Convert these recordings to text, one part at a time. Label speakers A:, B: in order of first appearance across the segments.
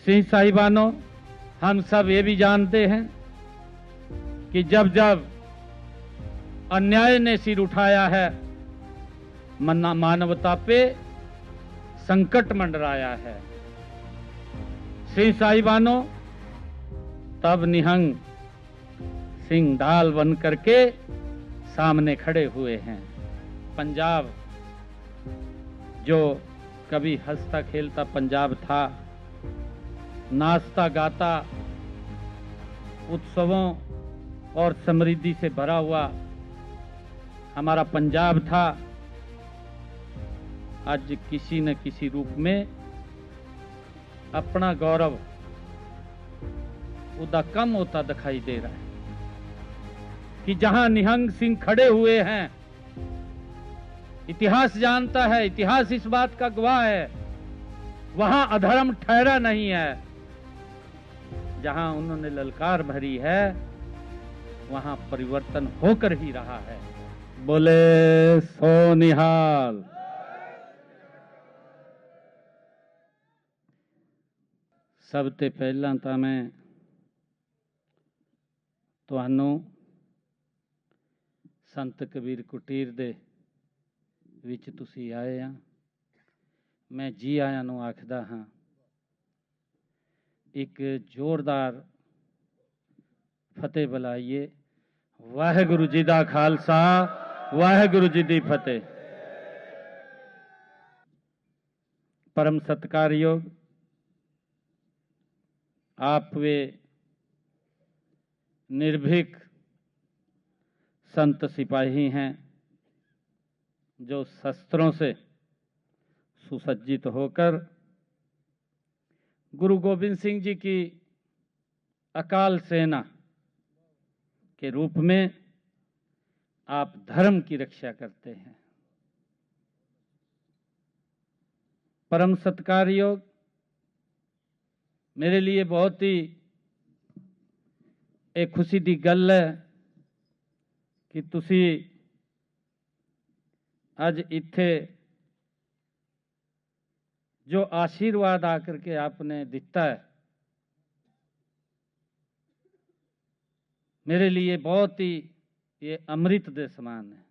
A: सिंह साहिबानों, हम सब ये भी जानते हैं कि जब जब अन्याय ने सिर उठाया है, मानवता पे संकट मंडराया है। सिंह साहिबानों, तब निहंग सिंह ढाल बन करके सामने खड़े हुए हैं। पंजाब जो कभी हंसता खेलता पंजाब था, नाचता गाता उत्सवों और समृद्धि से भरा हुआ हमारा पंजाब था, आज किसी न किसी रूप में अपना गौरव उदा कम होता दिखाई दे रहा है कि जहां निहंग सिंह खड़े हुए हैं, इतिहास जानता है, इतिहास इस बात का गवाह है, वहां अधर्म ठहरा नहीं है। जहां उन्होंने ललकार भरी है, वहां परिवर्तन होकर ही रहा है। बोले सो निहाल। सबसे पहला तो मैं तुहानू संत कबीर कुटीर दे विच तुसी आए हैं, मैं जी आया नू आखदा हाँ। एक जोरदार फतेह बुलाइए। वाहिगुरु जी दा खालसा, वाहिगुरु जी दी फतेह। परम सत्कारयोग आप वे निर्भीक संत सिपाही हैं जो शस्त्रों से सुसज्जित होकर गुरु गोविंद सिंह जी की अकाल सेना के रूप में आप धर्म की रक्षा करते हैं। परम सत्कार योग, मेरे लिए बहुत ही एक खुशी दी गल है कि तुसी आज इत्थे जो आशीर्वाद आकर के आपने दिता है, मेरे लिए बहुत ही ये अमृत दे समान है।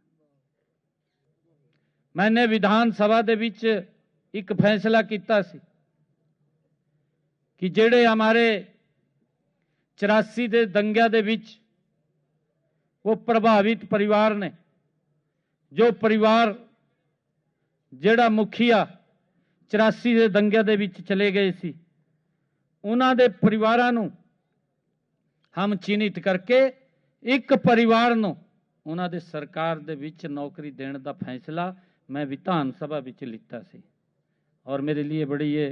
A: मैंने विधानसभा दे विच एक फैसला किया सी कि जेड़े हमारे 84 दे दंगिया दे विच वो प्रभावित परिवार ने, जो परिवार जेड़ा मुखिया 84 दे दंगिया दे विच चले गए सी, उन्हां दे परिवारां नूं हम चिन्हित करके एक परिवार नूं उन्हां दे सरकार दे विच नौकरी देने दा फैसला मैं विधान सभा विच लिता सी। और मेरे लिए बड़ी है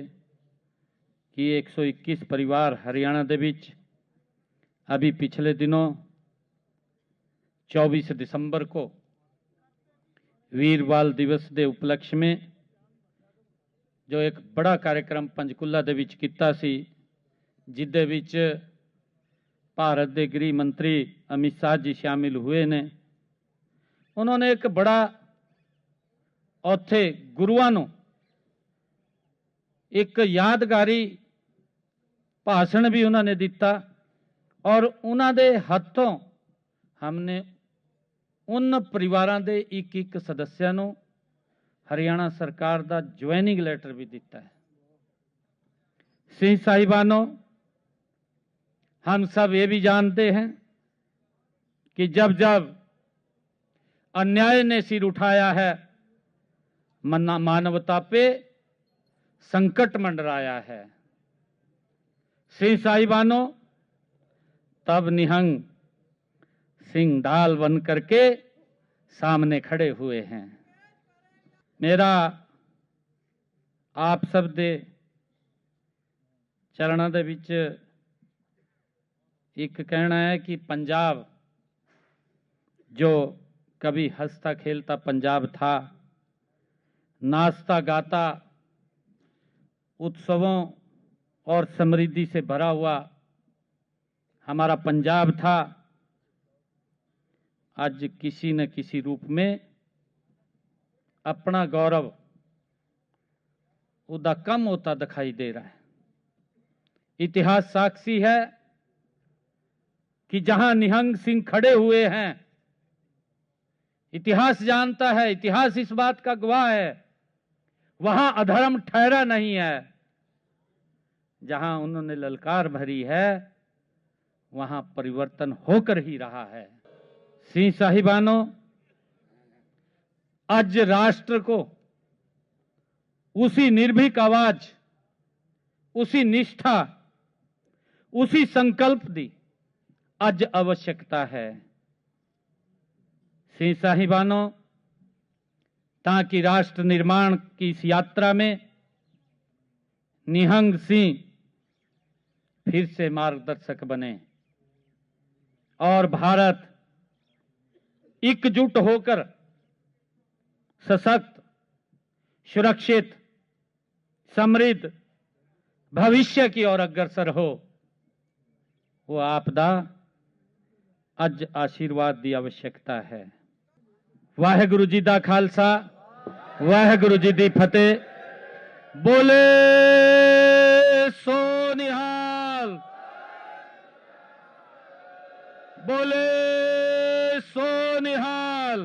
A: कि 121 परिवार हरियाणा दे विच अभी पिछले दिनों 24 दिसंबर को वीर बाल दिवस के उपलक्ष्य में जो एक बड़ा कार्यक्रम पंचकुला दे विच कीता सी, जिदे विच भारत के गृह मंत्री अमित शाह जी शामिल हुए ने। उन्होंने एक बड़ा उत्थे गुरुआं नूं एक यादगारी भाषण भी उन्होंने दिता और उन्होंने हथों हमने उन परिवारों के एक एक सदस्यों को हरियाणा सरकार का ज्वाइनिंग लैटर भी दिता है। सिंह साहिबानों, हम सब ये भी जानते हैं कि जब जब अन्याय ने सिर उठाया है, मानवता पे संकट मंडराया है। सिंह साहिबानों, तब निहंग सिंह ढाल बन करके सामने खड़े हुए हैं। मेरा आप सब दे चरणों दे विच एक कहना है कि पंजाब जो कभी हंसता खेलता पंजाब था, नाचता गाता उत्सवों और समृद्धि से भरा हुआ हमारा पंजाब था, आज किसी न किसी रूप में अपना गौरव उदा कम होता दिखाई दे रहा है इतिहास साक्षी है कि जहां निहंग सिंह खड़े हुए हैं, इतिहास जानता है, इतिहास इस बात का गवाह है, वहां अधर्म ठहरा नहीं है। जहां उन्होंने ललकार भरी है वहां परिवर्तन होकर ही रहा है। सिंह साहिबानों, आज राष्ट्र को उसी निर्भीक आवाज, उसी निष्ठा, उसी संकल्प दी आज आवश्यकता है। सिंह साहिबानों, ताकि राष्ट्र निर्माण की इस यात्रा में निहंग सिंह फिर से मार्गदर्शक बने और भारत एकजुट होकर सशक्त, सुरक्षित, समृद्ध भविष्य की ओर अग्रसर हो, वो आपदा अज आशीर्वाद की आवश्यकता है। वाहेगुरु जी दा खालसा, वाहेगुरु जी दी फतेह। बोले सो निहाल, बोले सो निहाल।